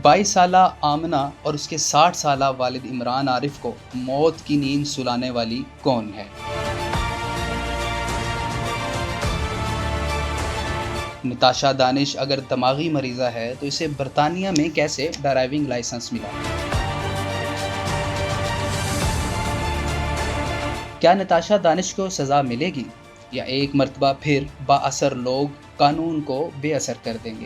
22 سالہ آمنہ اور اس کے 60 سالہ والد عمران عارف کو موت کی نیند سلانے والی کون ہے؟ نتاشا دانش اگر دماغی مریضہ ہے تو اسے برطانیہ میں کیسے ڈرائیونگ لائسنس ملا؟ کیا نتاشا دانش کو سزا ملے گی یا ایک مرتبہ پھر با اثر لوگ قانون کو بے اثر کر دیں گے؟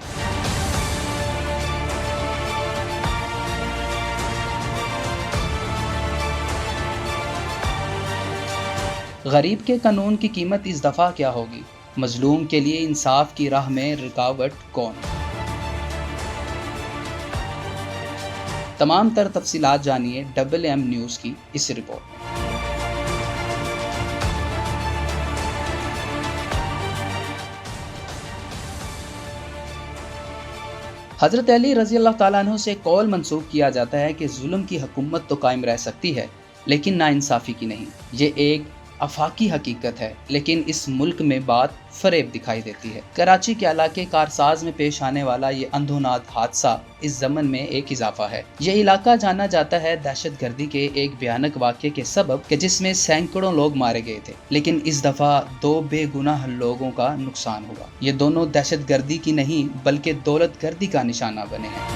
غریب کے قانون کی قیمت اس دفعہ کیا ہوگی؟ مظلوم کے لیے انصاف کی راہ میں رکاوٹ کون؟ تمام تر تفصیلات جانیے WM نیوز کی اس رپورٹ میں۔ حضرت علی رضی اللہ تعالیٰ عنہ سے قول منسوب کیا جاتا ہے کہ ظلم کی حکومت تو قائم رہ سکتی ہے لیکن ناانصافی کی نہیں۔ یہ ایک آفاقی حقیقت ہے لیکن اس ملک میں بات فریب دکھائی دیتی ہے۔ کراچی کے علاقے کارساز میں پیش آنے والا یہ اندھونات حادثہ اس ضمن میں ایک اضافہ ہے۔ یہ علاقہ جانا جاتا ہے دہشت گردی کے ایک بھیانک واقعے کے سبب کہ جس میں سینکڑوں لوگ مارے گئے تھے، لیکن اس دفعہ 2 بے گناہ لوگوں کا نقصان ہوا۔ یہ دونوں دہشت گردی کی نہیں بلکہ دولت گردی کا نشانہ بنے ہیں۔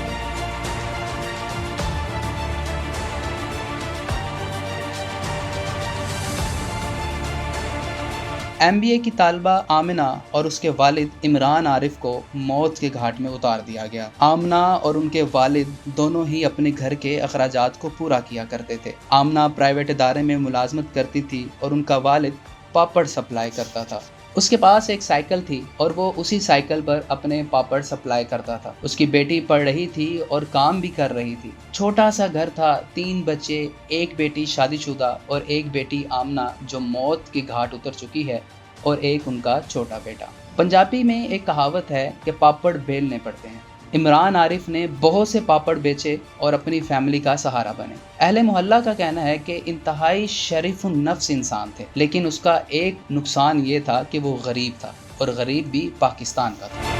MBA کی طالبہ آمنہ اور اس کے والد عمران عارف کو موت کے گھاٹ میں اتار دیا گیا۔ آمنہ اور ان کے والد دونوں ہی اپنے گھر کے اخراجات کو پورا کیا کرتے تھے۔ آمنہ پرائیویٹ ادارے میں ملازمت کرتی تھی اور ان کا والد پاپڑ سپلائی کرتا تھا۔ اس کے پاس ایک سائیکل تھی اور وہ اسی سائیکل پر اپنے پاپڑ سپلائی کرتا تھا۔ اس کی بیٹی پڑھ رہی تھی اور کام بھی کر رہی تھی۔ چھوٹا سا گھر تھا، 3 بچے، ایک بیٹی شادی شدہ اور ایک بیٹی آمنہ جو موت کے گھاٹ اتر چکی ہے اور ایک ان کا چھوٹا بیٹا۔ پنجابی میں ایک کہاوت ہے کہ پاپڑ بیلنے پڑتے ہیں۔ عمران عارف نے بہت سے پاپڑ بیچے اور اپنی فیملی کا سہارا بنے۔ اہل محلہ کا کہنا ہے کہ انتہائی شریف النفس انسان تھے، لیکن اس کا ایک نقصان یہ تھا کہ وہ غریب تھا، اور غریب بھی پاکستان کا تھا۔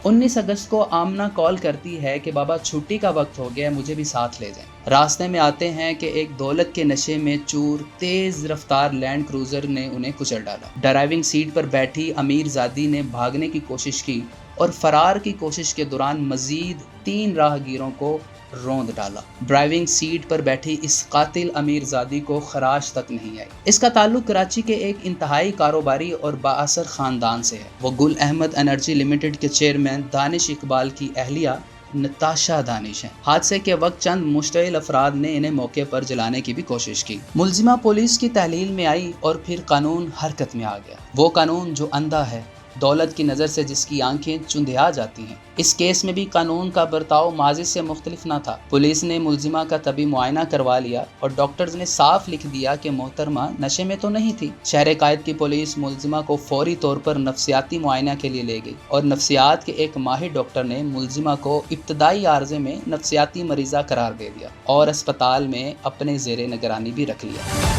19 اگست کو آمنہ کال کرتی ہے کہ بابا چھٹی کا وقت ہو گیا، مجھے بھی ساتھ لے جائیں۔ راستے میں آتے ہیں کہ ایک دولت کے نشے میں چور تیز رفتار لینڈ کروزر نے انہیں کچل ڈالا۔ ڈرائیونگ سیٹ پر بیٹھی امیر زادی نے بھاگنے کی کوشش کی اور فرار کی کوشش کے دوران مزید 3 راہگیروں کو روند ڈالا۔ ڈرائیونگ سیٹ پر بیٹھی اس قاتل امیر زادی کو خراش تک نہیں آئی۔ اس کا تعلق کراچی کے ایک انتہائی کاروباری اور بااثر خاندان سے ہے۔ وہ گل احمد انرجی لمیٹڈ کے چیئرمین دانش اقبال کی اہلیہ نتاشا دانش ہیں۔ حادثے کے وقت چند مشتعل افراد نے انہیں موقع پر جلانے کی بھی کوشش کی۔ ملزمہ پولیس کی تحلیل میں آئی اور پھر قانون حرکت میں آ گیا۔ وہ قانون جو اندھا ہے، دولت کی نظر سے جس کی آنکھیں چندھیا جاتی ہیں۔ اس کیس میں بھی قانون کا برتاؤ ماضی سے مختلف نہ تھا۔ پولیس نے ملزمہ کا طبی معائنہ کروا لیا اور ڈاکٹرز نے صاف لکھ دیا کہ محترمہ نشے میں تو نہیں تھی۔ شہر قائد کی پولیس ملزمہ کو فوری طور پر نفسیاتی معائنہ کے لیے لے گئی اور نفسیات کے ایک ماہر ڈاکٹر نے ملزمہ کو ابتدائی عارضے میں نفسیاتی مریضہ قرار دے دیا اور اسپتال میں اپنے زیر نگرانی بھی رکھ لیا۔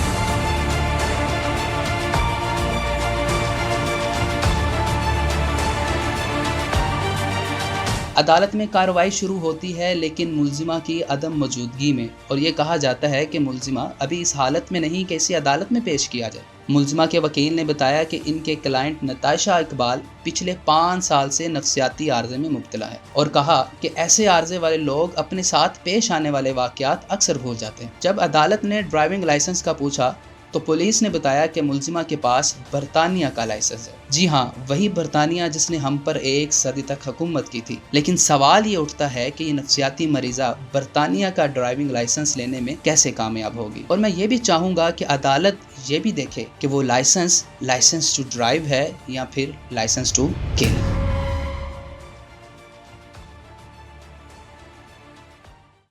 عدالت میں کارروائی شروع ہوتی ہے لیکن ملزمہ کی عدم موجودگی میں، اور یہ کہا جاتا ہے کہ ملزمہ ابھی اس حالت میں نہیں کہ اسے عدالت میں پیش کیا جائے۔ ملزمہ کے وکیل نے بتایا کہ ان کے کلائنٹ نتاشا اقبال پچھلے 5 سال سے نفسیاتی عارضے میں مبتلا ہے، اور کہا کہ ایسے عارضے والے لوگ اپنے ساتھ پیش آنے والے واقعات اکثر بھول جاتے ہیں۔ جب عدالت نے ڈرائیونگ لائسنس کا پوچھا تو پولیس نے بتایا کہ ملزمہ کے پاس برطانیہ کا لائسنس ہے۔ جی ہاں، وہی برطانیہ جس نے ہم پر 1 صدی تک حکومت کی تھی۔ لیکن سوال یہ اٹھتا ہے کہ یہ نفسیاتی مریضہ برطانیہ کا ڈرائیونگ لائسنس لینے میں کیسے کامیاب ہوگی؟ اور میں یہ بھی چاہوں گا کہ عدالت یہ بھی دیکھے کہ وہ لائسنس ٹو ڈرائیو ہے یا پھر لائسنس ٹو کل۔